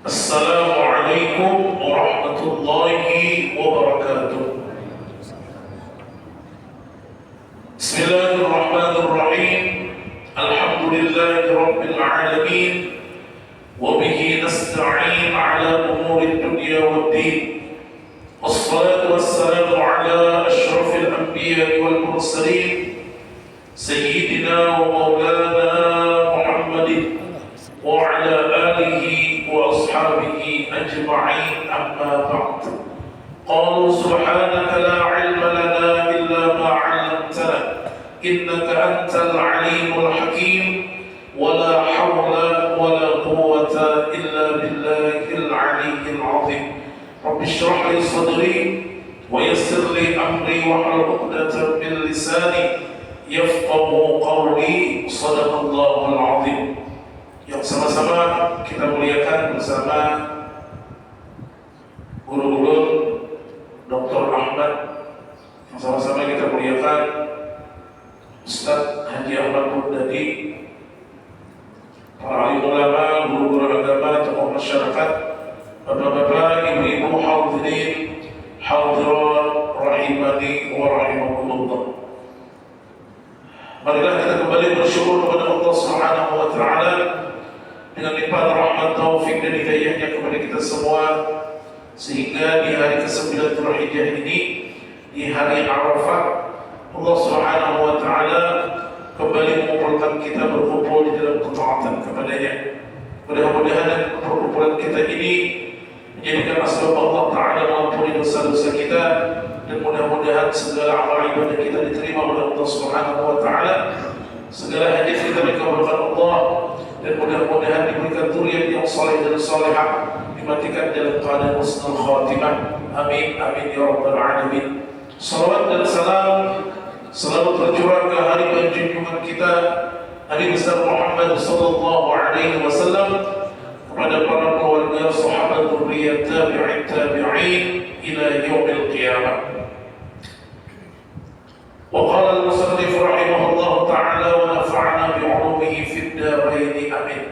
Assalamualaikum warahmatullahi wabarakatuh. Bismillahirrahmanirrahim. Alhamdulillahi rabbil alamin. Wa bihi nasta'in ala umuri dunya waddin. Wassalatu wassalamu ala ashrafil anbiya'i wal mursalin Sayyidina wa maulana Muhammadin wa ala alihi وأصحابه أجمعين أما بعد قالوا سبحانك لا علم لنا إلا ما علمتنا إنك أنت العليم الحكيم ولا حول ولا قوة إلا بالله العلي العظيم رب اشرح لي صدري ويسر لي أمري واحلل عقدة من لساني يفقه قولي صدق الله العظيم. Yang sama-sama kita muliakan bersama guru-guru Dr. Ahmad, yang sama-sama kita muliakan Ustaz Haji Ahmad Murdadi, para alim ulama, guru-guru agama, tokoh masyarakat, bapak-bapak, ibu-ibu, hadirin, hadirat, rahimani wa rahimakumullah. Marilah kita kembali bersyukur kepada Allah Subhanahu wa taala dengan limpahan rahmat, taufik dan hidayahnya kepada kita semua, sehingga di hari ke-9 Dzulhijjah ini, di hari Arafah, Allah Subhanahu wa taala kembali mengumpulkan kita berkumpul di dalam ketaatan kepadanya. Mudah-mudahan perkumpulan kita ini menjadikan asbab Allah taala mengampuni dosa-dosa kita, dan mudah-mudahan segala amal ibadah kita diterima oleh Allah Subhanahu wa taala, segala hajat kita dikabulkan Allah, dan mudah-mudahan diberikan dzurriyyah yang saleh dan salihah, dimatikan dalam keadaan husnul khatimah. Amin amin ya rabbal alamin. Salawat dan salam selalu tercurah ke hari junjungan kita Nabi besar Muhammad sallallahu alaihi wasallam, kepada para keluarga, sahabat, dzurriyyah, tabi'in ila yaumil qiyamah. وقال المصنف رحمه الله تعالى ونفعنا بعلومه في الدارين آمين.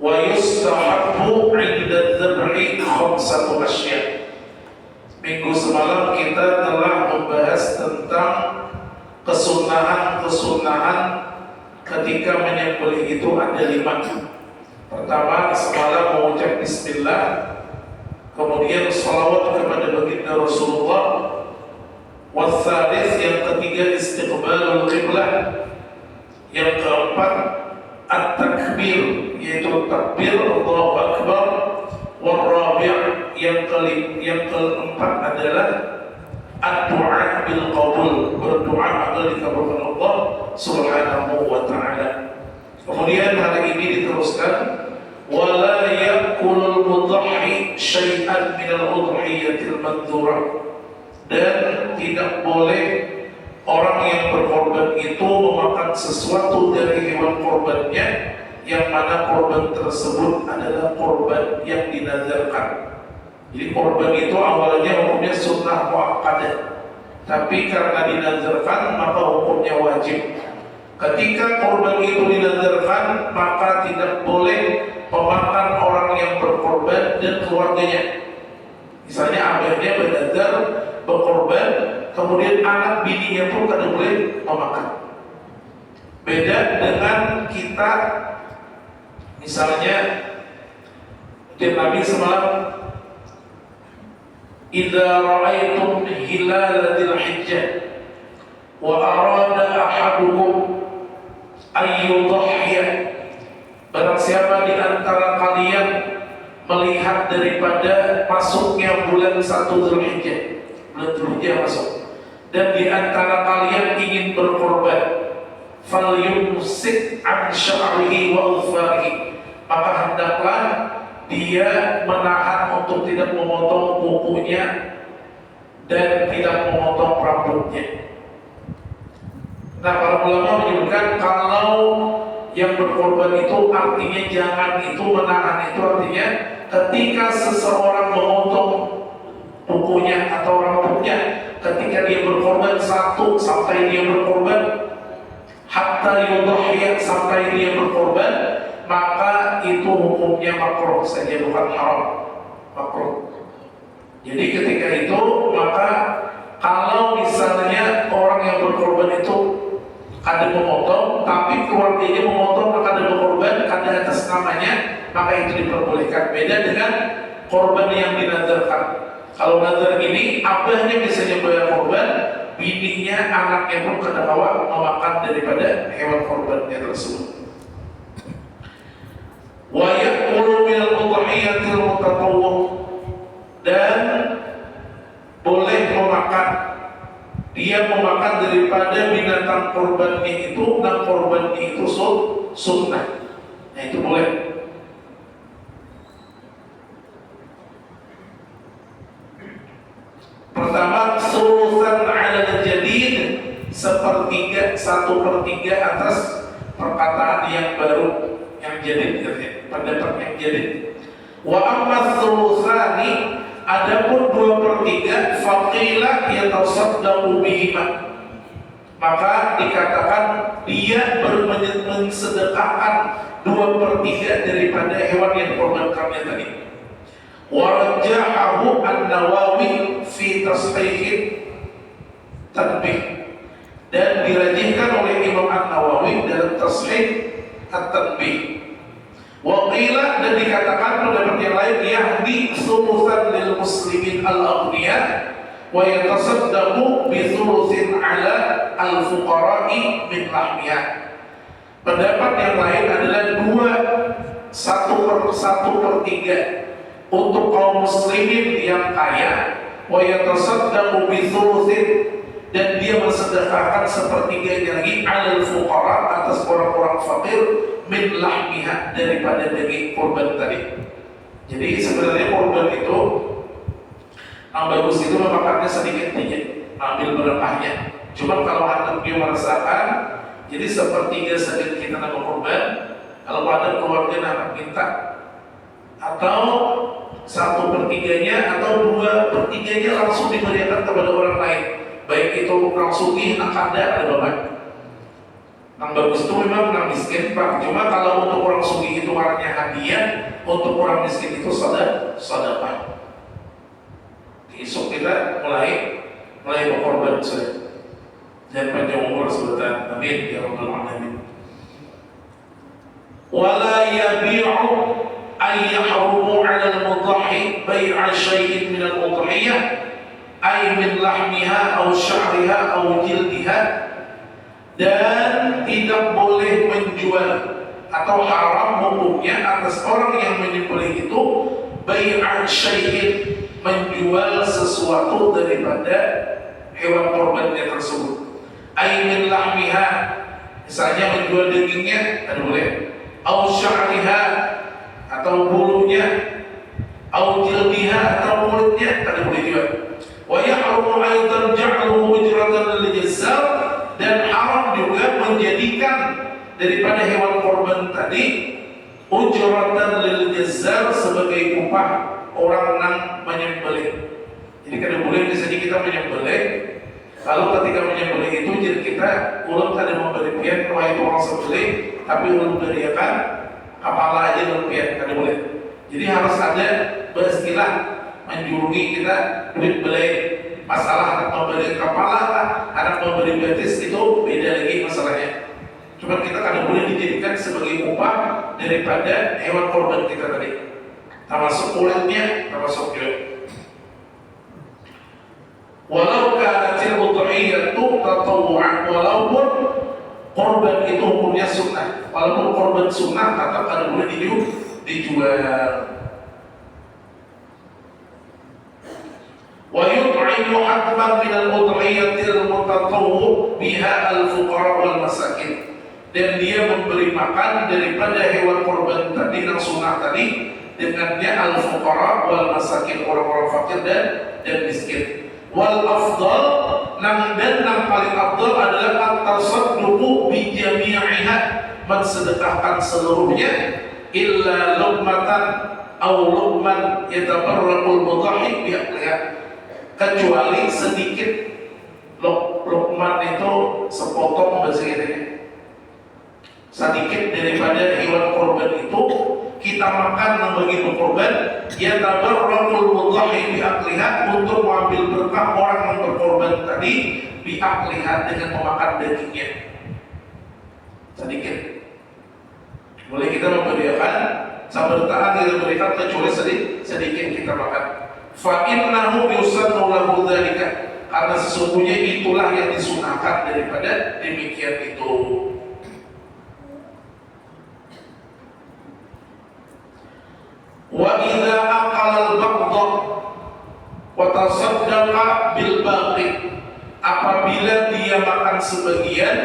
ويستحب عند الذبح 5 أشياء. Minggu semalam kita telah membahas tentang kesunahan ketika menyembelih itu ada 5. Pertama, semalam mengucap bismillah, kemudian salawat kepada baginda Rasulullah. Wasalis, yang ketiga, istiqbalul qiblah. Yang keempat, at-takbir, yaitu takbir Allahu Akbar. Warabi', yang keempat adalah ad-du'a bil qabul, berdoa agar dikabulkan Allah Subhanahu wa ta'ala. Kemudian hari ini diteruskan, wala ya'kulul mudhahhi syai'an minal udhiyatil mandhurah, dan tidak boleh orang yang berkorban itu memakan sesuatu dari hewan korbannya yang mana korban tersebut adalah korban yang dinazarkan. Jadi korban itu awalnya hukumnya sunnah muakkadah, tapi karena dinazarkan maka hukumnya wajib. Ketika korban itu dinazarkan, maka tidak boleh memakan orang yang berkorban dan keluarganya. Misalnya abahnya bernazar berkorban, kemudian anak bininya pun tidak boleh memakan. Beda dengan kita, misalnya Nabi semalam, idza ra'aytum hilal dzulhijjah wa arada ahadukum ayyudhhiya, barang siapa di antara kalian melihat daripada masuknya bulan 1 Dzulhijjah, bulan Dzulhijjah masuk, dan di antara kalian ingin berkorban, falyumsik an sya'rihi wa udfarihi, maka hendaklah dia menahan untuk tidak memotong kukunya dan tidak memotong rambutnya. Nah, para ulama menyebutkan kalau yang berkorban itu artinya jangan itu menahan, itu artinya ketika seseorang memotong kukunya atau rambutnya, ketika dia berkorban 1 sampai dia berkorban hatta yudhhiya, sampai dia berkorban, maka itu hukumnya makruh saja, bukan haram, makruh. Jadi ketika itu maka kalau misalnya orang yang berkorban itu kada memotong, tapi keluarganya memotong maka ada berkorban, kada atas namanya, maka itu diperbolehkan. Beda dengan korban yang dinadarkan. Kalau nazar ini abahnya biasanya bayar korban, bininya, anaknya pun kada bawa memakan daripada hewan korbannya tersebut. Wa ya'kulu minal udhiyatil mutatawwu, dan boleh memakan, dia memakan daripada binatang korbannya itu, dan korbannya itu sunnah. Nah itu boleh. Pertama, sulusan ala jadid, sepertiga, 1/3 atas perkataan yang baru, yang jadid, pendapat yang jadid. Wa amma sulusani, adapun 2/3, faqila yatasaddaqu bihima, maka dikatakan dia mensedekahkan 2/3 daripada hewan yang dikorbankannya tadi. Warajjahahu an-Nawawi fi tashih tanbih, dan dirajihkan oleh Imam An-Nawawi dalam tashih at-tanbih. Wa qila, dan dikatakan pendapat yang lain, yahdi sulusan lil muslimin al-aghniya wa yatasaddaqu bi sulusin ala al-fuqara'i min lahmiha. Pendapat yang lain adalah 1/3 untuk kaum muslimin yang kaya, wa yatasaddaqu bi thulutsin, dan dia mensedekahkan 1/3 lagi alal fuqara, atas orang-orang fakir, min lahmiha, daripada daging korban tadi. Jadi sebenarnya korban itu yang bagus itu memakannya sedikit saja, ambil berkahnya. Cuma kalau anda merasakan, jadi 1/3 saja kita nak korban, kalau ada keluarga anak minta, atau 1/3-nya atau 2/3-nya langsung diberikan kepada orang lain, baik itu orang sugih, ada bapak. Yang bagus itu memang orang miskin pak. Cuma kalau untuk orang sugih itu warnanya hadiah, untuk orang miskin itu sedekah. Besok kita mulai berkorban sudah. Dan panjang umur sebentar. Amin ya rabbal alamin. Wala yabi'u ay yahrumu 'ala al-mudhi bai'a syai'in min al-udhiyah ay min lahmiha aw sya'riha aw jildiha, dan tidak boleh menjual atau haram hukumnya atas orang yang menyembelih itu bai'a syai'in, menjual sesuatu daripada hewan korbannya tersebut, ay min lahmiha, misalnya menjual dagingnya tidak boleh, aw sya'riha atau bulunya, au jildiha atau kulitnya, tidak boleh juga. Wa yahrumu aidan ja'luhu ujratan lil jazzar, dan haram juga menjadikan daripada hewan korban tadi ujratan lil jazzar, sebagai upah orang yang menyembelih. Jadi kada boleh misalnya kita menyembelih, lalu ketika menyembelih itu jadi kita ulun kada memberi pian wahai orang sembelih, tapi ulun beriakan kepala aja berlebihan, kada boleh. Jadi harus ada beristilah menjurungi kita duit beli. Masalah anak memberi kepala, anak memberi betis, itu beda lagi masalahnya. Cuma kita kada boleh dijadikan sebagai upah daripada hewan korban kita tadi, termasuk kulitnya, termasuk juga. Walau kanatil udhiyatu tatawwu'an, walaupun korban itu hukumnya sunnah, walaupun korban sunnah tetap ada boleh dijual. Wa yut'imu hatman min al-udhiyatil mutatawwu biha al-fuqara wal masakin, dan dia memberi makan daripada hewan korban tadi yang sunnah tadi dengannya al-fuqara wal masakin, orang-orang fakir dan miskin. Wal afdal, dan yang paling afdal adalah at-tasadduqu bi jami'iha, mensedekahkan seluruhnya, illa luqmatan aw luqman yatabarraqul mudhhi bi aqliha, kecuali sedikit. Luqman itu sepotong bahasa kita, sedikit daripada hewan korban itu kita makan yang begitu korban, ya tabarrakul mudhahi biakliha, untuk mengambil berkah orang yang berkorban tadi biakliha dengan memakan dagingnya sedikit. Boleh kita memberikan sabertaan kita berikan kecuali sedikit kita makan. Fa innahu yusannu lahu dzalika, karena sesungguhnya itulah yang disunahkan daripada demikian itu. Wa idza aqala al-baqdha wa tasaddaqa bil baqi, apabila dia makan sebagian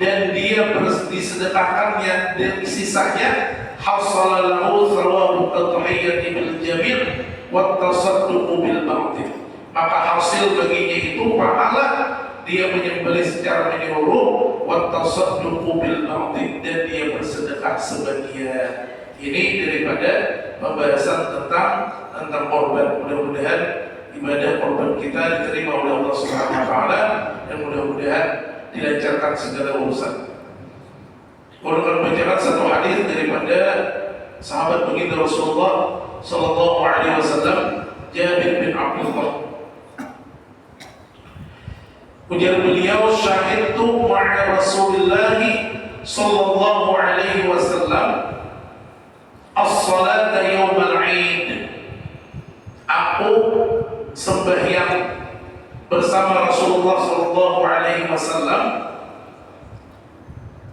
dan dia disedekahkannya dan sisanya, hasala lahu thawabu at-tahiyyati bil jamil wa tasadduqu bil baqi, maka hasil baginya itu pahala dia menyembelih secara menyeluruh, wa tasadduqu bil baqi, dan dia bersedekah sebagian. Ini daripada pembahasan tentang korban. Mudah-mudahan ibadah korban kita diterima oleh Allah Subhanahu wa taala dan mudah-mudahan dilancarkan segala urusan. Kalau akan membacakan satu hadis daripada sahabat baginda Rasulullah sallallahu alaihi wasallam, Jabir bin Abdullah. Ujar beliau, syahidtu ma'a Rasulillah sallallahu alaihi wasallam as-salata yawmal 'id. Aku sembahyang bersama Rasulullah sallallahu alaihi wasallam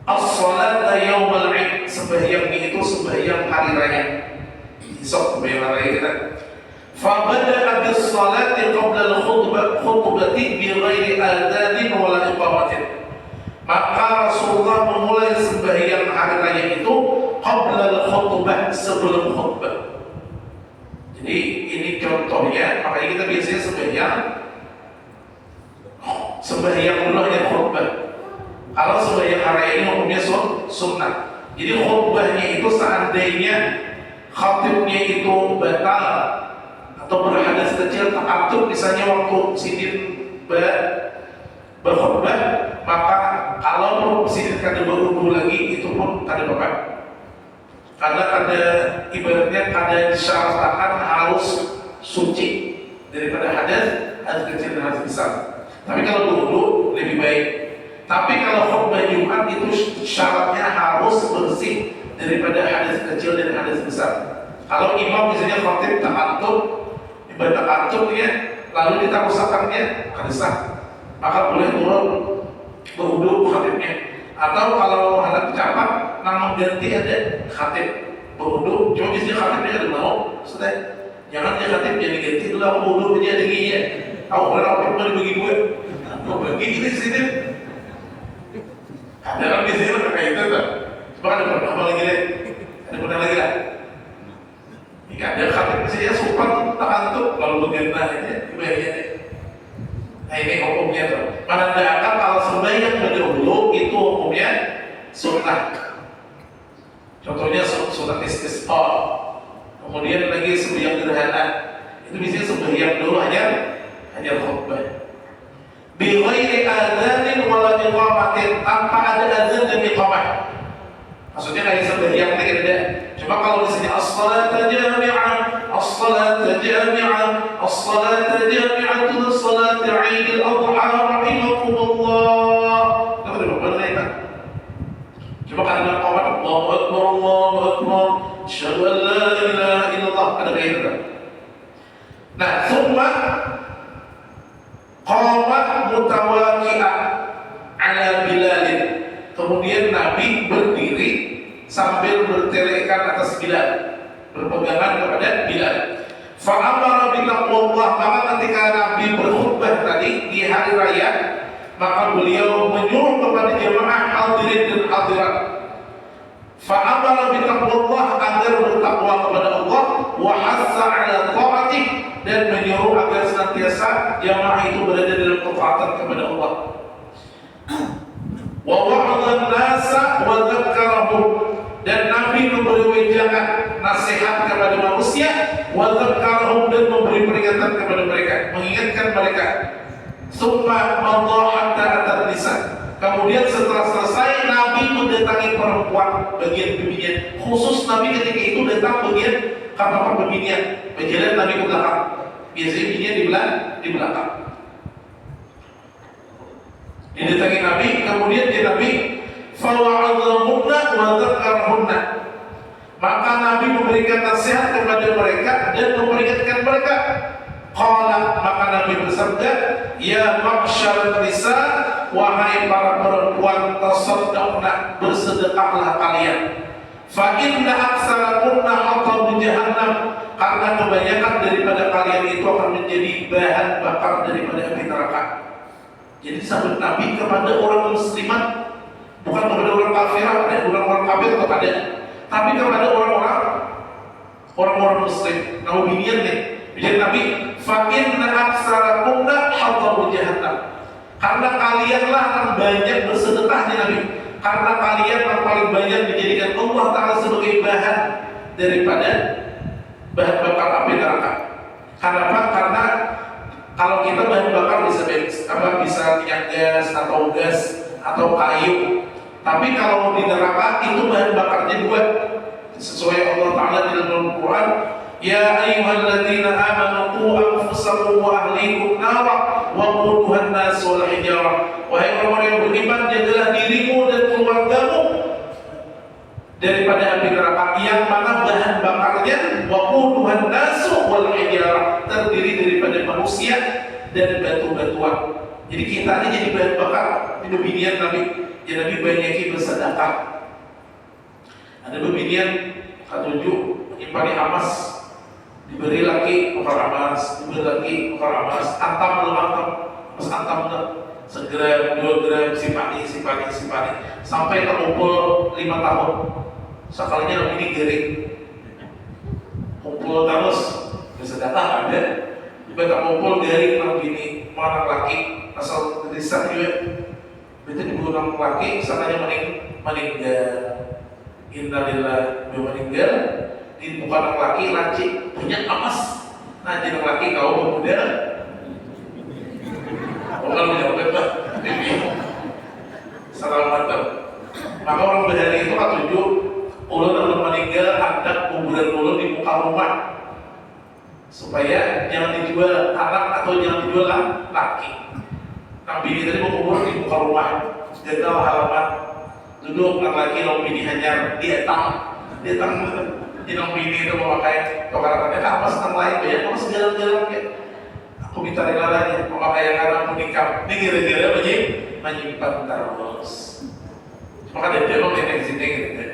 as-salata yawmal 'id, sembahyang itu sembahyang hari raya. Besok sembahyang hari raya kita. Fa bada'a bis-salati qabla al-khutbati bi ghairi adzanin wala iqamatin. Maka Rasulullah memulai sembahyang hari raya itu qabla al-khutbah, sebelum khutbah. Jadi ini contohnya, makanya kita biasanya sembahyang dulu hanya khutbah. Kalau sembahyang hari raya ini hukumnya sunnah. Jadi khutbahnya itu seandainya khatibnya itu batal atau berhadas kecil, takatub misalnya waktu sidin berkhutbah, maka kalau sidin kada berwudu lagi itu pun kada apa-apa. Karena kada ibaratnya kada disyaratkan harus suci daripada hadas kecil dan hadas besar. Tapi kalau berwudu lebih baik. Tapi kalau khutbah Jumat itu syaratnya harus bersih daripada hadas kecil dan hadas besar. Kalau imam misalnya khatib takatub, ibarat takatub ya, lalu ditakusakannya kada sah, maka boleh turun berwudu khatibnya. Atau kalau hendak capak, nama ganti ada khatib berwudu, cuma biasanya khatibnya ada mau, sudah jangan dia khatib jadi ganti dulu, aku berwudu dia ada giginya. Aku pernah dibagi dua, aku bagi ini sini. Ada orang biasanya kan kayak itu kan, coba ada pernah apa lagi deh, ada pernah lagi lah. Jika ada khatib misalnya sopan tak antuk, lalu bergana aja, ibaratnya. Nah ini hukumnya tuh. Menandakan kalau sembahyang berdahulu itu hukumnya sunnah. Contohnya sunnah istisqa. Kemudian lagi sembahyang gerhana. Itu biasanya sembahyang dulu hanya khutbah. Bi ghairi adzanin wala iqamatin, tanpa ada adzan dan iqamah. Maksudnya kayak sembahyang tadi ada. Cuma kalau di sini as-salata jami'ah, as-salata jami'ah, as-salata jami'atu as-salati 'idil adha rahimakumullah. Itu ada beberapa itu. Cuma karena qamat Allahu akbar, asyhadu an la ilaha illallah, ada kayak itu. Nah, thumma qamat mutawaqi'ah 'ala Bilalin. Kemudian Nabi berdiri sambil bertelekan atas Bilal, berpegangan kepada Bilal. Fa'amara bitaqwallah, maka ketika Nabi berkhutbah tadi di hari raya, maka beliau menyuruh kepada jemaah hadirin dan hadirat. Fa'amara bitaqwallah, agar bertakwa kepada Allah, wa hassa 'ala ta'atih, dan menyuruh agar senantiasa jemaah itu berada dalam ketaatan kepada Allah. Wa wa'adhan nasa wa dzakkarahum, dan Nabi memberi wejangan nasihat kepada manusia, wa dzakkarahum, dan memberi peringatan kepada mereka, mengingatkan mereka. Summa madha hatta atat nisa, kemudian setelah selesai Nabi mendatangi para perempuan bagian pembinian. Khusus Nabi ketika itu datang bagian kamar pembinian. Berjalan Nabi ke belakang. Biasanya binian di belakang. Didatangi Nabi, kemudian dia Nabi fawa'adhahunna wa dzakarhunna. Maka Nabi memberikan nasihat kepada mereka dan memperingatkan mereka. Qala, maka Nabi bersabda, ya ma'syaral nisa, wahai para perempuan, tasaddaqna, bersedekahlah kalian. Fa inna aktsarakunna hatabu jahannam, karena kebanyakan daripada kalian itu akan menjadi bahan bakar daripada api neraka. Jadi sahabat Nabi kepada orang muslimat, bukan kepada orang kafirah dan orang kafir kepada, tapi kepada orang-orang muslim. Nah, binian nih. Jadi Nabi, fa inna aktsarakunna hatabu jahannam. Karena kalianlah yang banyak bersedekah nih Nabi. Karena kalian yang paling banyak menjadikan Allah Ta'ala sebagai bahan daripada bahan bakar api neraka. Kenapa? Karena kalau kita bahan bakar bisa minyak gas atau kayu. Tapi kalau di neraka itu bahan bakarnya dua. Sesuai Allah Ta'ala di dalam Al-Quran, ya ayyuhalladzina amanu qu anfusakum wa ahlikum nara wa quduha an-nas wal hijarah. Wahai orang yang beriman, jagalah dirimu dan keluargamu daripada api neraka yang mana bahan bakarnya wa quduha an-nas wal hijarah, terdiri daripada manusia dan batu-batuan. Jadi kita ini jadi bahan bakar. Itu binian Nabi. Ya Nabi banyakin bersedekah. Ada binian ketujuh menyimpan emas, diberi lagi ukar emas, diberi lagi ukar emas, antam emas antam segram, 2 gram, simpani, sampai terkumpul 5 tahun. Sekalinya ini gering, kumpul terus, bersedekah ada, juga terkumpul garing begini, mana laki, asal desa juga, itu dibunuh laki, sananya meninggal. Innalillah, dia meninggal, di muka anak laki lancip punya emas. Nah, jadi laki kau pemuda, bukan menjawab Assalamualaikum. Maka orang berhari itu ketujuh, ulun belum meninggal, ada kuburan ulun di muka rumah, supaya jangan dijual anak atau jangan dijual laki. Nabi ini tadi mau kubur di muka rumah, gagal halaman. Duduk lagi long bini hanyar dia tang di long bini itu memakai tokaratannya apa senang lain banyak orang segala-galanya ya. Aku minta regalanya memakai yang anak menikah ini gara-gara menyimpan terus. Maka dia mau main sini gitu.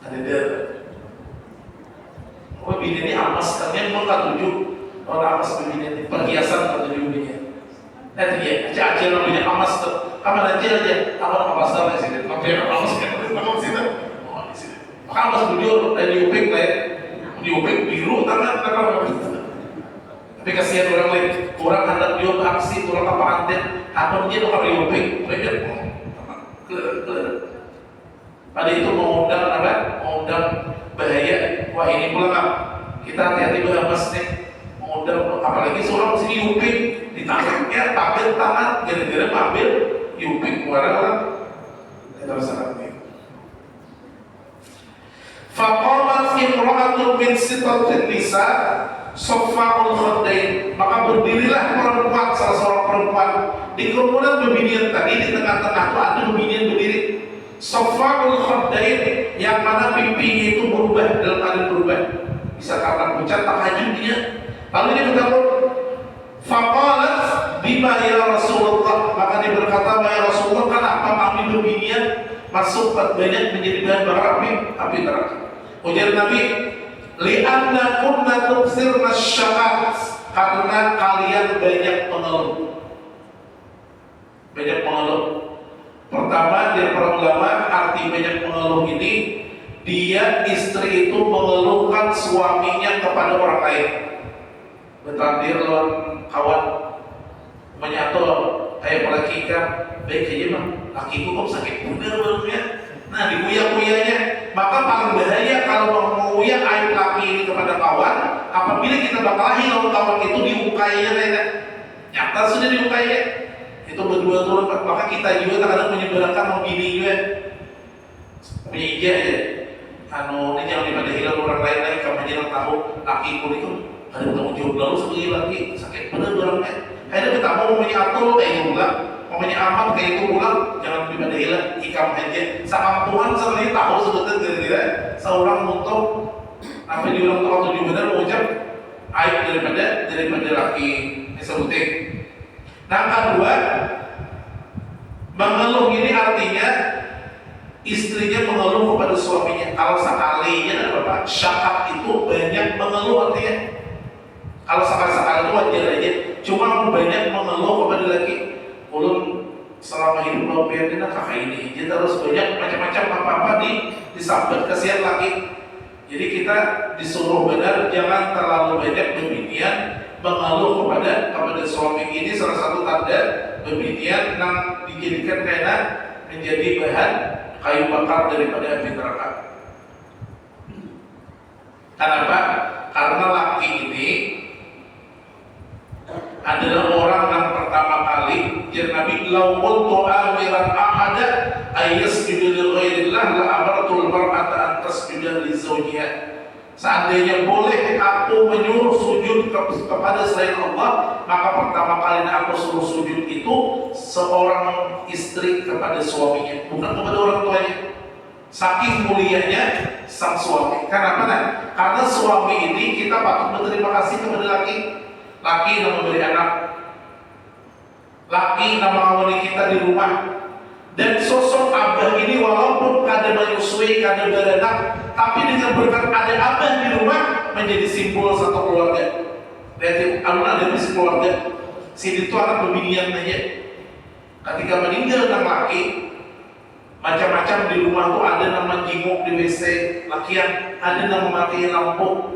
Ada dia. Oh bini ini amas kalian mau ketujuh orang amas bini ini perhiasan ketujuh bini. Dia aja namanya amas tuh. Kapan aja, apa pasar di sini? Mampir amas di sini. Oh di sini. Maka amas beliau dari diupik biru tangan. Tapi kasihan orang lain, orang hendak dia beraksi, orang apa anten, apa dia tuh kalau diupik, mereka pada itu mengundang apa? Mengundang bahaya. Wah ini pula kita hati-hati bahas nih. Mengundang apalagi seorang sini diupik, ditangkapnya pakai tangan, gara-gara ambil yupik warna terus sangat. Faqamat imra'atun min sitatin nisa saffa'ul khaddain, maka berdirilah perempuan, salah seorang perempuan di kerumunan bebinian tadi. Di tengah-tengah itu ada bebinian berdiri, saffa'ul khaddain, yang mana pipinya itu berubah, dalam keadaan berubah, bisa karena pucat tahajud dia. Lalu dia berkata, faqalat bima ya Rasulullah, maka dia berkata, ya Rasulullah, kenapa kami bebinian masuk banyak menjadi bahan bakar api neraka? Ujar Nabi, li'anna kunna tuksirna syakat, karena kalian banyak mengeluh. Pertama, dari para ulama, arti banyak mengeluh ini, dia istri itu mengeluhkan suaminya kepada orang lain. Bertandir lawan kawan menyatu kayak laki kan, baik aja bang, lakiku kok sakit bener barunya. Nah dikuyak-kuyaknya, maka paling bahaya kalau menguyak aib laki ini kepada kawan, apabila kita bakalahi lawan kawan itu diukainya nyata sudah diukainya, itu berdua turun, maka kita juga kadang menyebarkan begini juga. ini aja ya. Ini jangan dipadahilah orang lain lagi, kamu aja yang tahu laki pun itu ada bertanggung jawab lalu sebagai laki sakit bener orangnya. Akhirnya kita mau ngomongnya atul kayak itu pulang, ngomongnya amat kayak itu pulang, jangan dipadahilah ikam aja. Sama Tuhan sebenarnya tahu sebetulnya kira-kira seorang untuk apa diulang tahun 7 benar mengucap aib daripada laki disebutnya. Nah kedua, mengeluh ini artinya istrinya mengeluh kepada suaminya. Kalau sekalinya ada bapak syakat itu banyak mengeluh artinya. Kalau sekali-sekali itu wajar aja. Cuma banyak mengeluh kepada laki. Ulun selama hidup lo biarin kakak ini. Jadi terus banyak macam-macam apa-apa disambat kasihan laki. Jadi kita disuruh benar jangan terlalu banyak bebinian mengeluh kepada suami. Ini salah satu tanda bebinian yang dijadikan karena menjadi bahan kayu bakar daripada api neraka. Kenapa? Karena laki ini adalah orang yang pertama kali jadi Nabi law qultu amiran ahada ayasjudu li ghairillah la amartul mar'ata an tasjuda li zawjiha. Seandainya boleh aku menyuruh sujud kepada selain Allah, maka pertama kali aku suruh sujud itu seorang istri kepada suaminya, bukan kepada orang tuanya. Saking mulianya sang suami. Kenapa? Karena suami ini kita patut berterima kasih kepada laki. Laki yang memberi anak, laki yang mengawali kita di rumah. Dan sosok abah ini walaupun kada menyusui, kada beranak, tapi dengan berkat ada abah di rumah menjadi simbol satu keluarga. Lihat, alun ada di keluarga. Sini itu anak pembinian aja. Ketika meninggal sang laki, macam-macam di rumah tuh ada nama jinguk di WC, lakian ada nama matiin lampu.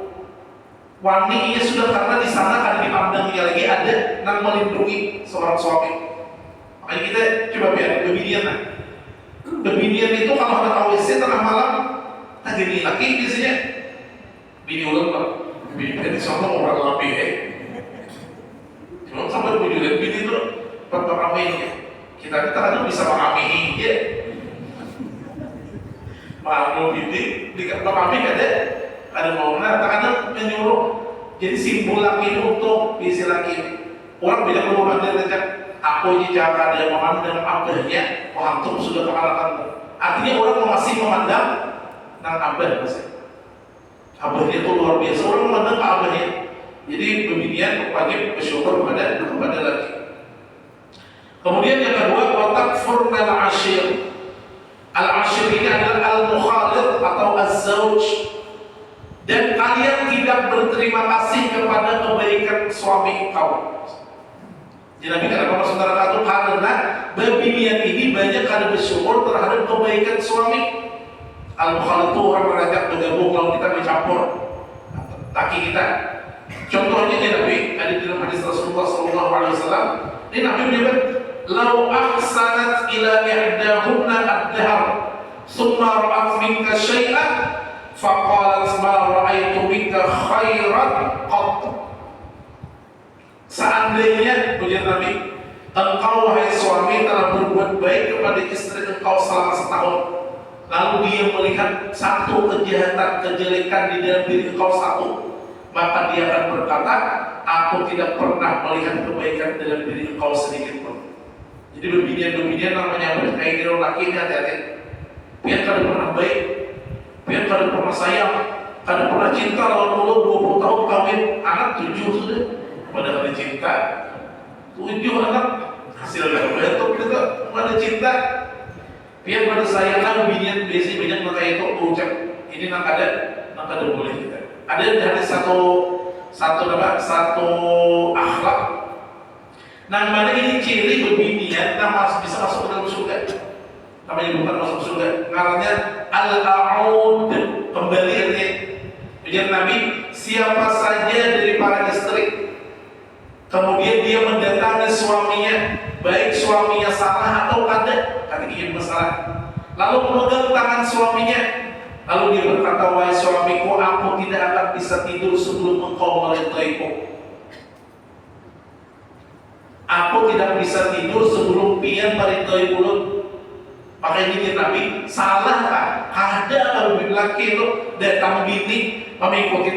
Wanginya sudah karena di sana kan dipandangnya lagi ada yang melindungi seorang suami. Makanya kita coba biar bebinian lah. Bebinian itu kalau ada WC tengah malam, tak gini laki biasanya bini ulang lah. Bini dari sana orang lapi cuma sampai bini bini itu ramainya. Kita kadang bisa mengamini ya. Mau bini mengamini ada mau kadang menyuruh jadi simbol laki untuk isi laki ini. Orang bilang lu pandai saja aku ini jaga dia memandang abahnya antum sudah mengalahkanmu. Artinya orang masih memandang nang abah masih abahnya itu luar biasa, orang memandang ke abahnya. Jadi pembinian wajib bersyukur kepada laki. Kemudian yang kedua, watakfurna al-ashir. Al-ashir ini adalah al-mukhalid atau az-zawj. Dan kalian tidak berterima kasih kepada kebaikan suami kau. Jadi Nabi kata saudara kata karena bebinian ini banyak kada bersyukur terhadap kebaikan suami. Al-mukhalid itu orang mengajak bergabung kalau kita bercampur laki kita. Contohnya ini Nabi ada di dalam hadis Rasulullah SAW. Ini Nabi menyebut lau ahsanat ila ihdahunna ad-dahr thumma ra'at minka syai'an faqalat ma ra'aitu minka khairan qat. Seandainya pujian Nabi, engkau wahai suami telah berbuat baik kepada istri engkau selama setahun, lalu dia melihat satu kejahatan, kejelekan di dalam diri engkau satu, maka dia akan berkata, aku tidak pernah melihat kebaikan dalam diri engkau sedikit pun. Jadi berbinian namanya kayak gini laki ini hati-hati. Biar kada pernah baik, biar kada pernah sayang, kada pernah cinta lawan mulut 20 tahun kawin, anak 7 sudah, padahal ada cinta. 7 anak hasil bentuk itu, ada cinta. Biar pada sayang lah berbinian biasanya banyak maka itu ucap ini nak ada boleh kita. Ada dari satu akhlak. Nah, mana ini ciri berbinian bisa masuk ke dalam surga. Namanya bukan masuk surga. Ngarannya al-a'ud, kembali artinya. Ujar Nabi, siapa saja dari para istri kemudian dia mendatangi suaminya, baik suaminya salah atau kada, kata dia bersalah, lalu memegang tangan suaminya, lalu dia berkata, wahai suamiku, aku tidak akan bisa tidur sebelum engkau meridaiku. Aku tidak bisa tidur sebelum pian meridai mulut. Makanya ini Nabi, salah tak? Ada kalau laki itu datang bini mengikuti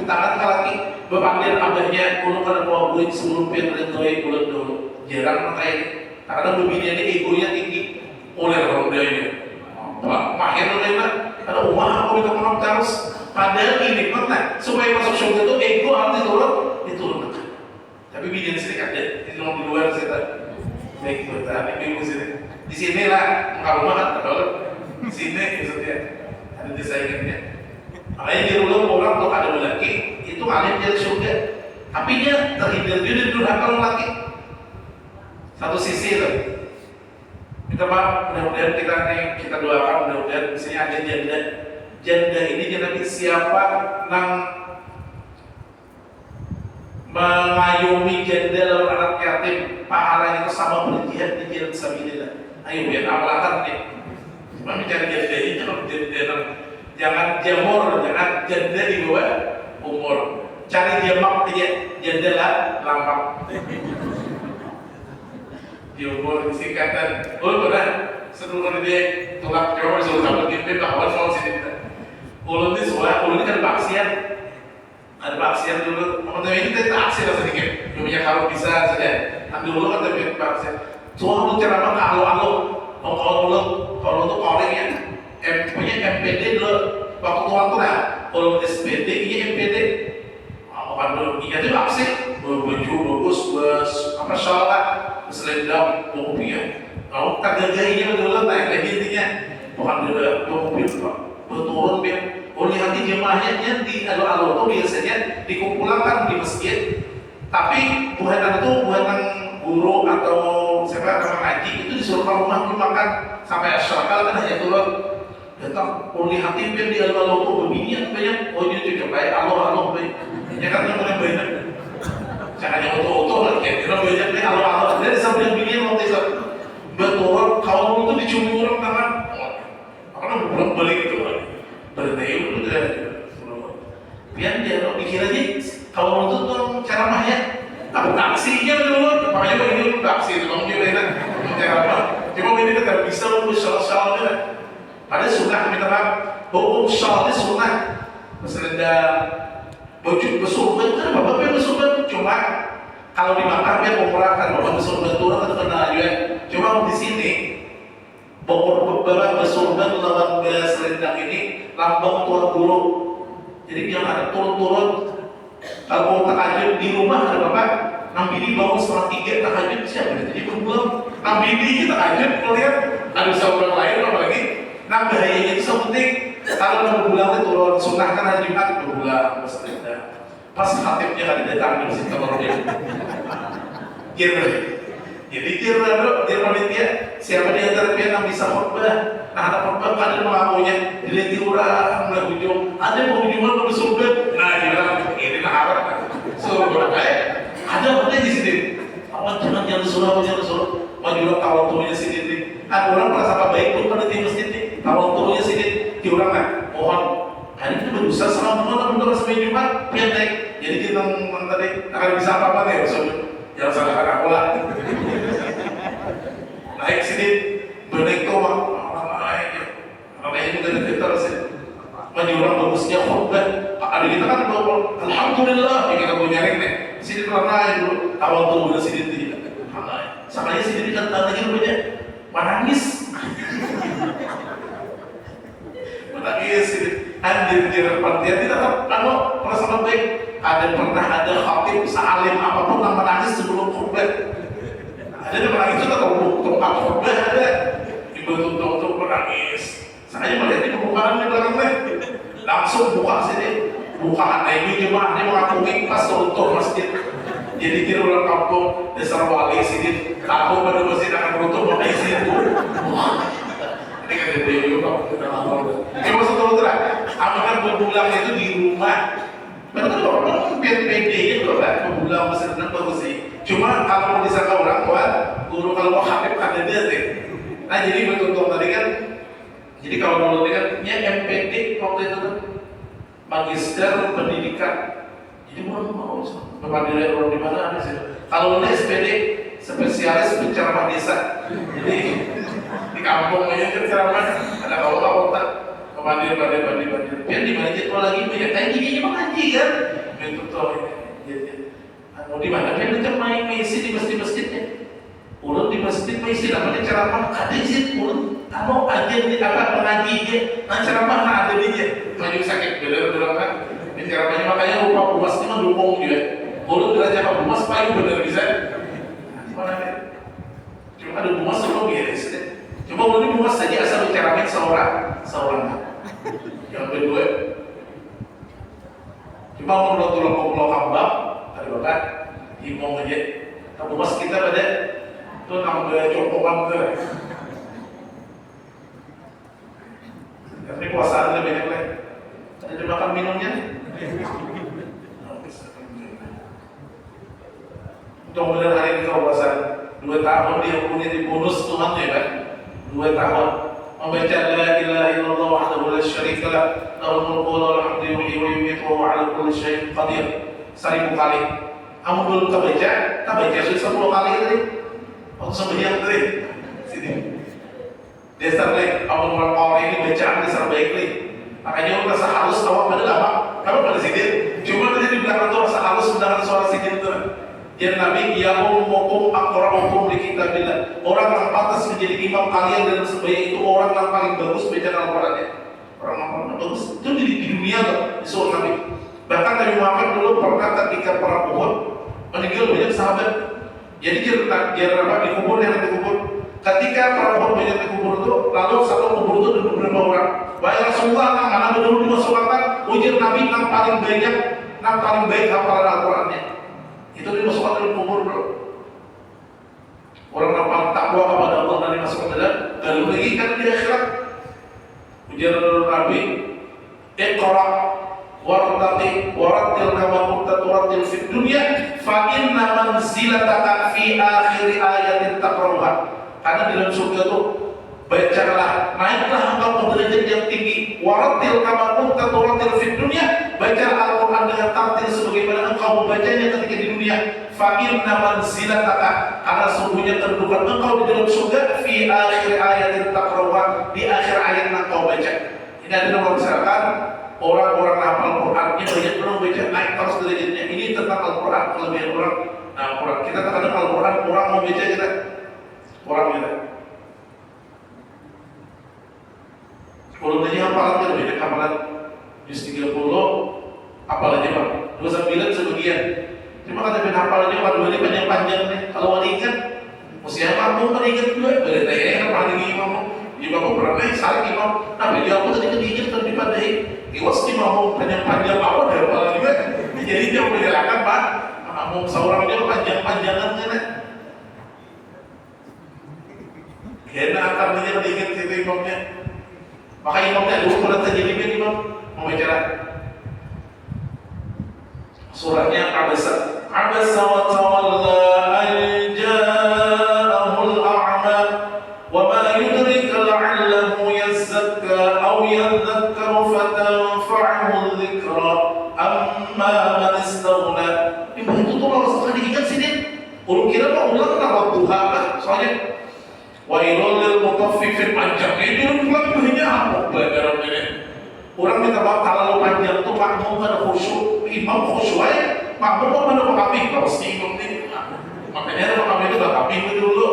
tangan laki bepandir abahnya kulo kada bawa duit sebelum penretoy bulan dulu. Jarang kayak karena begini ini egonya tinggi oleh orang dia ini. Mahir lainnya ada uang aku minta maaf terus. Padahal ini pernah supaya masuk surga itu ego harus diturunkan. Tapi bini sini ada di luar kita. Baik bertahan ibu sini. Di sini lah kalau makan kalau di sini maksudnya ada desainnya. Makanya di rumah orang tuh ada lelaki itu alim jadi surga. Tapi dia terhindar dia dari durhaka lelaki. Satu sisi itu. Minta maaf, mudah-mudahan kita doakan mudah-mudahan di sini ada janda. Janda ini jadi siapa yang mengayomi janda lawan anak yatim, pahalanya itu sama berjihad di jalan sabilillah. Ayo biar amalakan nih. Cuma bicara janda ini jangan jamur, jangan janda di bawah umur. Cari jamak aja, janda lah lampak. Di umur disingkatan, pernah seluruh dia tulak cowok suruh sampai gimpe bahwa soal sini. Ulun ini kan baksian. Ada baksian dulu, teman-teman ini kita taksir sedikit. Punya kalau bisa saja. Ambil dulu kan tapi baksian. Soal lu ceramah kalau tuh calling ya, punya MPD dulu. Waktu tuan tuh nah, kalau SPD iya MPD. Bukan dulu, iya tuh baksian. Baju bagus, apa sholat, selendang, mobil. Kalau kagak gayanya betul naik lagi intinya. Bukan dulu mobil, berturun biar. Lihat di jemaahnya di alur-alur itu biasanya dikumpulkan di masjid, tapi buatan guru atau siapa orang ngaji itu disuruh ke rumah makan sampai asyakal kan hanya turun datang lihat biar di alur-alur itu berbinyak banyak itu coba alur-alur ya kan yang mulai banyak jangan yang otot lagi kira banyak nih alur-alur dari sambil binyak waktu itu berturun kalau itu dicuri orang tangan karena belum balik itu berdaya udah biar dia dikira aja kalau itu tuh cara mahnya tapi taksinya dulu makanya begini taksi itu kamu juga enak cara apa cuma ini kan bisa lu soal juga padahal sunnah minta maaf hukum soal itu sunnah selendang baju besurban kan bapak besurban cuma kalau dimakan dia mengurangi bapak besurban turun atau kena juga cuma di sini beberapa besurban lawan selendang ini lambang tuan guru. Jadi yang ada turun-turun kalau mau tahajud di rumah ada bapak Nabi bangun 2:30 tahajud siapa jadi belum Nabi kita tahajud melihat ada seorang lain apalagi nah bahayanya itu penting kalau mau pulang itu turun sunnah kan hari Jumat pulang pas khatibnya ada datang di masjid kalau dia jadi dia panitia siapa di antara pihak yang bisa khutbah. Nah, ada khutbah ada mengakunya dilihat orang nggak ujung ada mau ujungan mau surga. Nah, dia ini harap surga ada di sini. Awan jangan suruh maju kalau turunnya sini nih. Ada orang merasa apa baik pun pada di masjid nih. Kalau turunnya sini di orang kan mohon hari ini berusaha sama teman terus Jumat pendek. Jadi kita tadi akan bisa apa ya jangan salah kakak pola. Naik sini bernaik toa naik juga kita sih maju orang bagusnya khutbah ada kita kan alhamdulillah kita punya nih sini pernah dulu awal tuh sini tidak sakanya sini kan lagi rupanya menangis sini hadir di pantian tidak kalau perasaan baik ada khatib sealim apapun yang menangis sebelum khutbah ada yang menangis itu kalau tempat khutbah ada ibu tuh menangis saya melihat di pembukaan di belakangnya langsung buka sini bukaan ini jemaahnya mengakui pas runtuh masjid jadi di ruang kampung desa wali sini kampung pada masjid akan runtuh pakai situ ini kan dia juga maksud terang amankan berbulan itu di rumah betul orang PD itu kan berbulan masjid dan bagus sih cuma kalau disangka orang tua guru kalau mau habib ada dia sih nah jadi betul tadi kan jadi kalau dulu kan MPD waktu itu kan magister pendidikan jadi mau pemandiran orang di mana ada sih kalau ini SPD spesialis penceramah desa jadi di kampung aja kan ceramah ada kalau tak bandir. Biar di masjid kalau lagi banyak kayak gini emang ngaji kan? Itu tuh. Mau di mana? Biar macam main mesi di masjid-masjidnya. Ulun di masjid mesi namanya ceramah ada sih ulun. Kamu ada di apa mengaji dia? Nah ceramah ada dia. Maju sakit bener kan? Ini ceramahnya makanya rupa puas ini mendukung dia. Ulun belajar apa puas paling bener bisa. Mana kan? Cuma ada puas sebelum biasa deh. Cuma ulun puas saja asal bicaranya seorang. Yang kedua, cuma mau pulau kambang, ada bakat, imong aja. Kamu mas kita pada itu nambah cokokan ke. Tapi puasaan lebih banyak lagi. Ada makan minumnya. Mudah-mudahan hari ini kau puasa 2 tahun dia punya di bonus Tuhan ya kan? 2 tahun. Membaca la ilaha illallah wahdahu la syarika lah, lahul mulku wa lahul hamdu yuhyi wa yumiitu wa huwa 'ala kulli syai'in qadir. 1000 kali. Kamu belum baca sudah 10 kali tadi. Waktu sembahyang tadi. Sini. Dasar lagi, kamu orang ini bacaan dasar baik lagi. Makanya orang rasa halus awak pada apa? Kamu pada sidin. Cuma tadi di belakang tuh rasa halus mendengar suara sidin tuh. Ya Nabi, ya ummukum aqra'ukum li kitabillah. Orang yang pantas menjadi imam kalian dalam sembahyang itu orang yang paling bagus bacaan Al-Qur'annya. Orang yang paling bagus itu di dunia loh, disuruh Nabi. Bahkan Nabi Muhammad dulu pernah ketika perang Uhud meninggal banyak sahabat. Jadi dia dikubur yang dikubur. Ketika perang Uhud banyak dikubur itu, lalu satu kubur itu ada beberapa orang. Wahai Rasulullah, mana dulu dimasukkan ujian Nabi yang paling banyak, yang paling baik hafalan Al-Qur'annya. Itu dimasukkan dalam kubur bro. Orang yang paling takwa kepada Allah dan dimasukkan dalam lagi kan di akhirat. Ujian Nabi, Iqra wartaqi warattil kama kunta turattil fid dunya fa inna manzilataka fi akhir ayatin taqra'uha. Karena di dalam surga itu bacalah, naiklah engkau ke derajat yang tinggi. Warattil kama kunta turattil fid dunya, baca Al-Qur'an dengan tartil sebagaimana engkau membacanya ketika di dunia. Fa inna manzilataka, karena sungguhnya kedudukan engkau di dalam surga fi akhir ayatin taqra'uha, di akhir ayat yang engkau baca. Ini adalah misalkan orang-orang hafal Qurannya banyak belum baca, naik terus derajatnya. Ini tentang Al-Quran, kelebihan orang. Nah, Quran kita terkadang Al-Quran orang mau baca kita, orang kita. Kalau tadi hafalan kita banyak hafalan juz 30, hafalannya bang 29 sebagian. Cuma kata ben hafalannya waduh ini panjang-panjang nih. Kalau mau ingat, mesti apa mau ingat juga. Berarti ya kan paling imam. Imam berapa saling imam. Nah, beliau aku tadi diingat kan dipadahi. Iwas ini mau panjang-panjang apa dari kepala juga. Jadi dia menjelaskan pak, mau seorang dia panjang-panjangan kan? Kena akan dia diingat itu imamnya. Maka imamnya dulu pada terjadi imam mau bicara. Suratnya Abasa wa tawalla an ja'ahul a'ma wa ma yudrika la'allahu yazakka aw yadhakkaru fatanfa'ahu dhikra amma man istaghna. Ini itu tuh kalau sekali diingat sini ulun kira mah ulang kenapa duha kan soalnya wailul lil mutaffifin panjang ini ulang duhanya apa pelajaran ini. Orang minta maaf kalau panjang tuh makmum kan khusyuk, imam khusyuk aja, makmum kok mana pakaping, pasti imam ini. Makanya pakaping itu gak kaping dulu.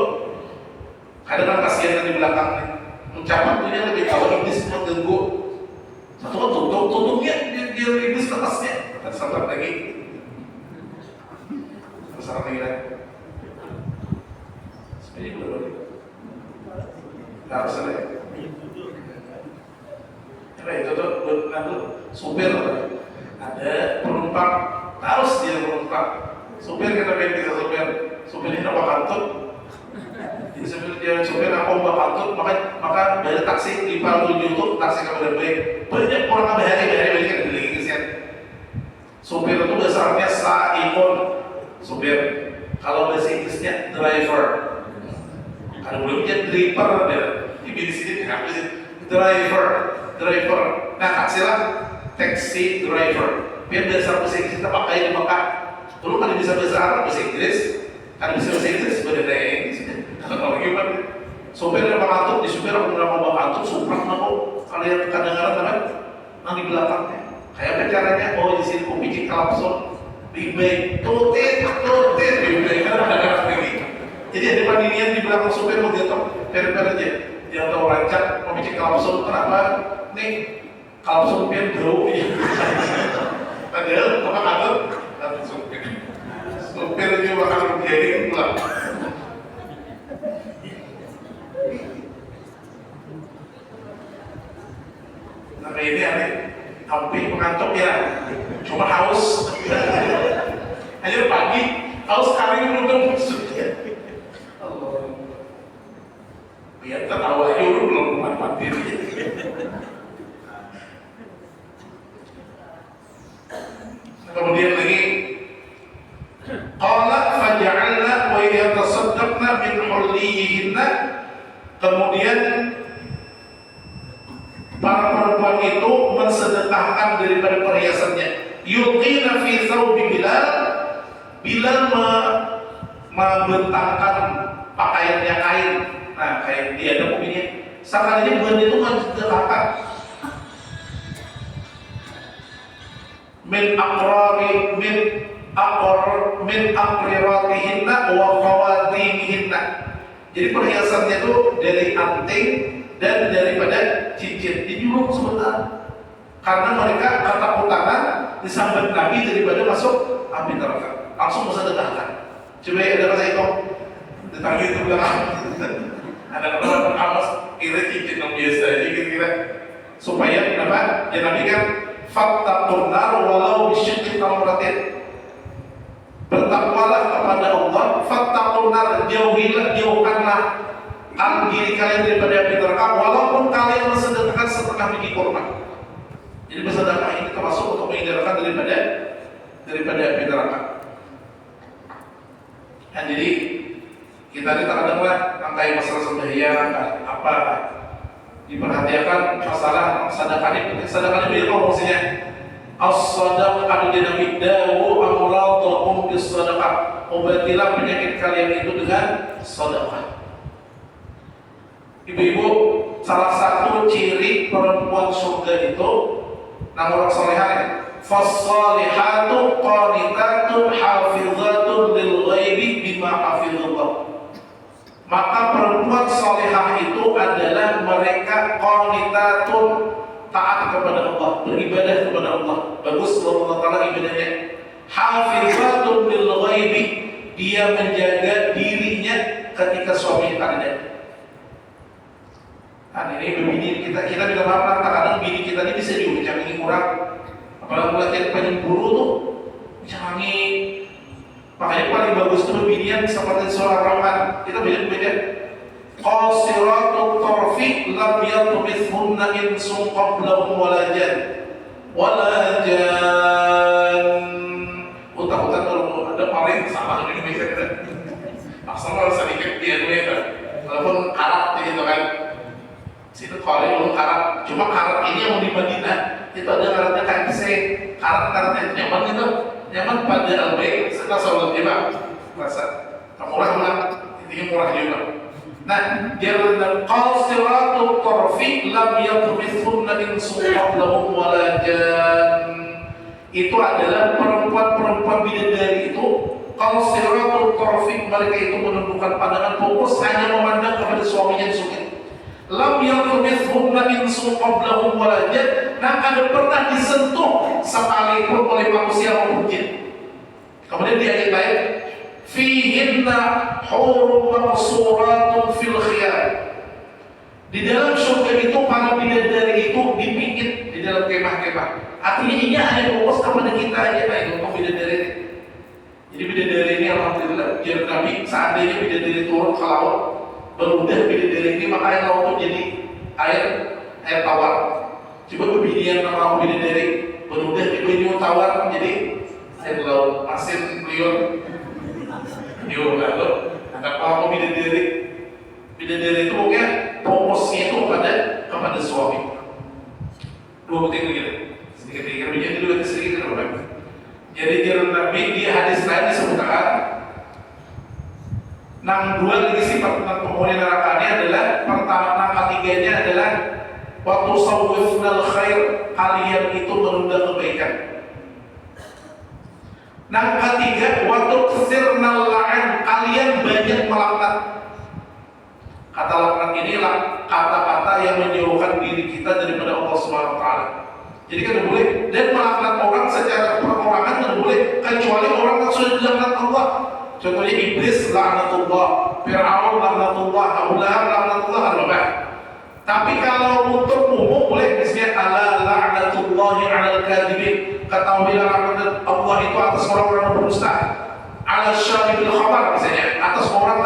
Kadang kan kasihan di belakang nih, mencapai punya lebih tahu iblis mengganggu. Satu kan tutupnya dia iblis ke atasnya, dan sabar lagi. Sabar lagi lah. Sebenarnya belum. Harus ada. Nah itu tuh supir ada penumpang harus dia penumpang supir kita bisa supir ini apa kantut jadi supir apa kantut maka dari taksi di Palu YouTube taksi kamu baik banyak orang hari kan lagi kesian supir itu dasarnya saikon supir kalau bahasa Inggrisnya driver kalau belum dia driver di sini driver. Nah, taksilah taxi driver. Biar dasar bahasa Inggris kita pakai di Mekah. Dulu kan bisa bahasa Arab, bahasa Inggris. Kan bisa bahasa Inggris sebenarnya Inggris. Kalau gimana? Supir yang mengantuk di supir aku nggak mau mengantuk, sumpah aku kalian kadang-kadang di belakangnya. Kayak apa caranya? Oh di sini kupicik klakson, big tutit, big kan ada lagi. Jadi ada pandinian di belakang supir mau dia tahu per aja. Dia tahu rancak kupicik klakson kenapa? Nih klakson pian jauh ya. Padahal apa kata supir juga bakal jadi pulang. Nah ini aneh, hampir mengantuk ya, cuma haus. Hanya pagi, haus kali belum terbusuk ya. Allah, biar tertawa aja belum mati. Kemudian lagi, qala faja'alna wa yatasaddaqna min hullihinna. Kemudian para perempuan itu mensedekahkan daripada perhiasannya. Yulqina fi thawbi Bilal. Bilal membentangkan pakaiannya kain. Nah, kain dia ada punya. Sekalinya bukan itu mensedekahkan. Min aqriratihinna wa khawatimihinna. Jadi perhiasannya itu dari anting dan daripada cincin dijulung sebentar karena mereka ketakutan disambut Nabi daripada masuk api neraka. Langsung bersedekahkan. Coba ada rasa itu ditagih itu belakang. Ada orang amas kira cincin yang biasa aja kira-kira supaya kenapa? Ya Nabi kan fattaqun nar walau bisyikki tamratin. Bertakwalah kepada Allah, fattaqun nar, jauhkanlah diri kalian daripada api neraka walaupun kalian bersedekah setengah biji kurma. Jadi bersedekah ini termasuk untuk menghindarkan daripada api neraka. Dan jadi kita ini terkadanglah rangkai masalah sembahyang apa diperhatikan masalah sedekah ini. Sedekah ini apa maksudnya? As-sadaqah Nabi Dawu amratukum bis-sadaqah. Obatilah penyakit kalian itu dengan sedekah. Ibu-ibu, salah satu ciri perempuan surga itu orang salihah. Fas-salihatu qanitatun hafizatun lil ghaibi bima hafizallah. Maka perempuan salihah itu adalah mereka qanitatun, taat kepada Allah, beribadah kepada Allah. Bagus Allah Ta'ala ibadahnya. Hafizatun lil ghaibi, dia menjaga dirinya ketika suami ada. Nah ini bini kita bila maaf kadang bini kita ini bisa diucapin kurang, apalagi latihan penyemburu tuh jangangi. Makanya paling bagus tuh binian seperti surah Rahman. Kita beda qasiratut tarfi lam yatmithunna insun qablahum wala jan. Utak-utak kalau ada paling sama di Indonesia kan. Masalah sedikit dia dulu ya kan. Walaupun Arab gitu kan. Situ kalau belum karat, cuma karat ini yang di Madinah itu ada karatnya KFC, karat-karatnya nyaman itu, nyaman pada LB, serta selalu juga rasa murah lah, intinya murah juga. Nah, dia benar qasiratut tarfi lam yatmithunna insun qablahum wala jan. Itu adalah perempuan-perempuan bidadari itu. Qasiratut tarfi, mereka itu menundukkan pandangan, fokus hanya memandang kepada suaminya disukit. Lam yatmithunna insun qablahum wala jan, ada pernah disentuh sekalipun oleh manusia maupun jin. Kemudian di ayat lain, fihinna hurun maqsuratun fil khiyam. Di dalam surga itu para bidadari itu dipikit di dalam kemah-kemah. Artinya ini hanya fokus kepada kita aja untuk bidadari ini. Jadi bidadari ini alhamdulillah, biar Nabi seandainya bidadari turun ke laut, berudah bidadari ini maka air laut itu jadi air tawar. Coba kebinian nama aku bidadari berudah di bidadari tawar jadi air laut asin liur. Liur lalu apa aku bidadari itu pokoknya fokusnya itu kepada suami. Dua penting begitu. Sedikit-sedikit begini dulu sedikit berapa? Jadi jalan Nabi di hadis lain disebutkan dua lagi sifat tentang penghuni neraka ini adalah pertama, ketiganya adalah wa tusawwifnal khair, kalian itu menunda kebaikan. Nah, ketiga, wa tuksirnal la'an, kalian banyak melaknat. Kata laknat inilah kata-kata yang menjauhkan diri kita daripada Allah Subhanahu wa taala. Jadi kan tidak boleh, dan melaknat orang secara perorangan tidak boleh, kecuali orang yang sudah dilaknat Allah. Contohnya iblis laknatullah, Fir'aun laknatullah, Abu Lahab laknatullah, al-Babah. Tapi kalau untuk umum boleh, misalnya ala la'natullahi 'alal kadhibin, ketahuilah laknat Allah itu atas orang-orang yang berdusta. Ala syaribil khamar, misalnya atas orang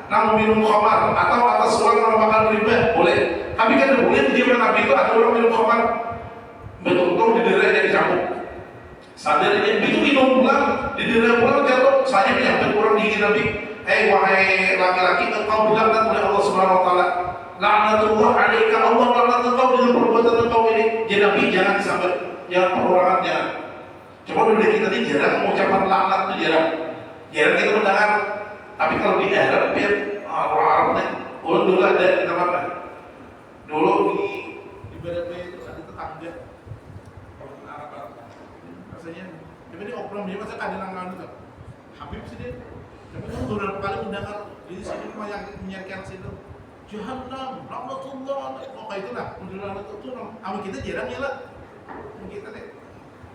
yang minum khamar, atau atas orang yang makan riba, boleh. Tapi kan tidak boleh di zaman Nabi itu ada orang minum khamar, betul-betul didera jadi cambuk. Sadar ini, itu minum pulang, didera pulang jatuh. Saya menyambut orang di Nabi, wahai laki-laki, engkau dilaknat oleh Allah Subhanahu wa taala. Laknatullah 'alaika, Allah laknat engkau dengan perbuatan engkau ini. Jadi Nabi jangan disambat, jangan perorangan, jangan. Coba dulu kita ini jarang mengucapkan laknat itu jarang kita mendengar. Tapi kalau di Arab, biar orang Arabnya, dulu ada kita apa? Dulu di BDP itu ada tetangga orang Arab. Rasanya, tapi ini obrolan dia masa ada langganan itu. Habib sih dia. Tapi itu beberapa kali mendengar di sini menyaksikan situ. Jahannam, laknatullah, kayak itu lah. Mendengar itu amin kita jarang ya lah. Kita deh.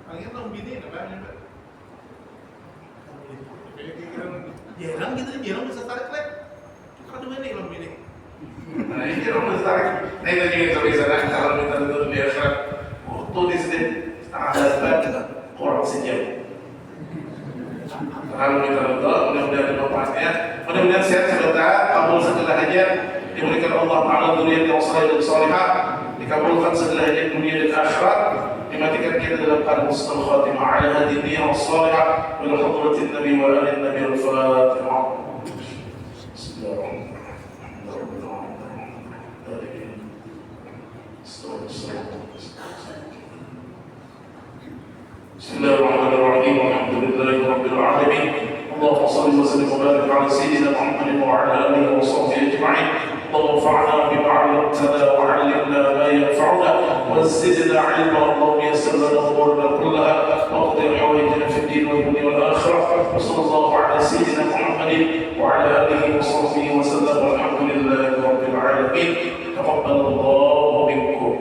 Palingan tahun bini, apa yang jarang gitu, jarang bisa tarik lek. Kita ada ini belum ini. Nah ini jarang bisa tarik. Nah itu juga bisa tarik kalau kita dulu biasa. Waktu di sini setengah jam kurang sejam. Kalau kita dulu, mudah-mudahan bermanfaatnya, mudah-mudahan sehat sebentar, kabul segala hajat, diberikan Allah Taala dzurriyyah yang saleh dan salihah, dikabulkan segala hajat dunia dan akhirat. dimatikan kita dalam keadaan husnul khatimah ala hadhihi niyyah salihah wa hadratin nabi wa ali nabi al-fatihah. Bismillahirrahmanirrahim. Alhamdulillahi rabbil alamin. Allahumma shalli wa sallim wa barik ala sayyidina Muhammadin wa ala alihi wa sahbihi ajma'in. اللهم انفعنا بما علمتنا وعلمنا ما ينفعنا وزدنا علما. اللهم يسر لنا امورنا كلها واقض حوائجنا في الدين والدنيا والاخره. وصلى الله على سيدنا محمد وعلى اله وصحبه وسلم والحمد لله رب العالمين. تقبل الله منكم.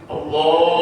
Allah